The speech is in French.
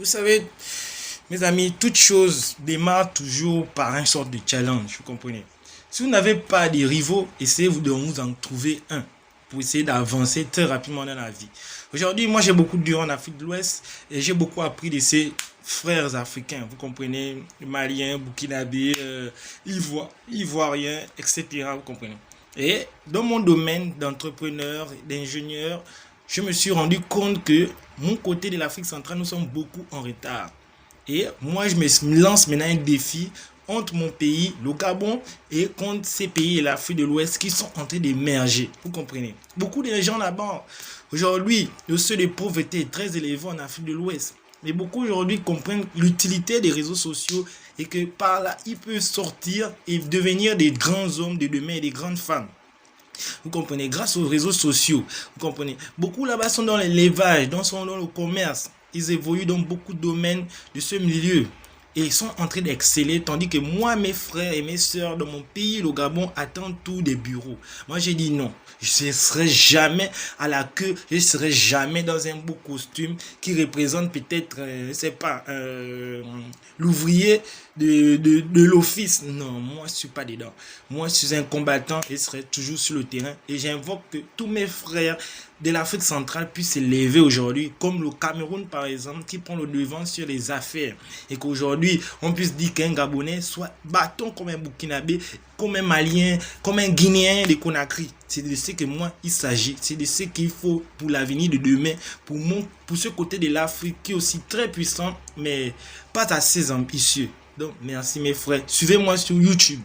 Vous savez, mes amis, toute chose démarre toujours par une sorte de challenge, vous comprenez. Si vous n'avez pas de rivaux, essayez de vous en trouver un pour essayer d'avancer très rapidement dans la vie. Aujourd'hui, moi j'ai beaucoup de en Afrique de l'Ouest et j'ai beaucoup appris de ces frères africains, vous comprenez, maliens, burkinabés, ivoiriens, etc. Vous comprenez. Et dans mon domaine d'entrepreneur, d'ingénieur, je me suis rendu compte que mon côté de l'Afrique centrale, nous sommes beaucoup en retard. Et moi, je me lance maintenant un défi entre mon pays, le Gabon, et contre ces pays de l'Afrique de l'Ouest qui sont en train d'émerger. Vous comprenez? Beaucoup de gens là-bas, aujourd'hui, le seuil de pauvreté est très élevé en Afrique de l'Ouest. Mais beaucoup aujourd'hui comprennent l'utilité des réseaux sociaux et que par là, ils peuvent sortir et devenir des grands hommes de demain et des grandes femmes. Vous comprenez, grâce aux réseaux sociaux, vous comprenez. Beaucoup là-bas sont dans l'élevage, sont dans le commerce. Ils évoluent dans beaucoup de domaines de ce milieu. Et ils sont en train d'exceller, tandis que moi, mes frères et mes sœurs dans mon pays, le Gabon, attendent tous des bureaux. Moi, j'ai dit non. Je ne serai jamais à la queue, je ne serai jamais dans un beau costume qui représente peut-être, je ne sais pas, l'ouvrier de l'office. Non, moi, je ne suis pas dedans. Moi, je suis un combattant et je serai toujours sur le terrain. Et j'invoque que tous mes frères de l'Afrique centrale puissent s'élever aujourd'hui, comme le Cameroun par exemple, qui prend le devant sur les affaires. Et qu'aujourd'hui, on puisse dire qu'un Gabonais soit bâton comme un Burkinabé, comme un Malien, comme un Guinéen de Conakry. C'est de ce que moi, il s'agit. C'est de ce qu'il faut pour l'avenir de demain, pour ce côté de l'Afrique qui est aussi très puissant, mais pas assez ambitieux. Donc, merci mes frères. Suivez-moi sur YouTube.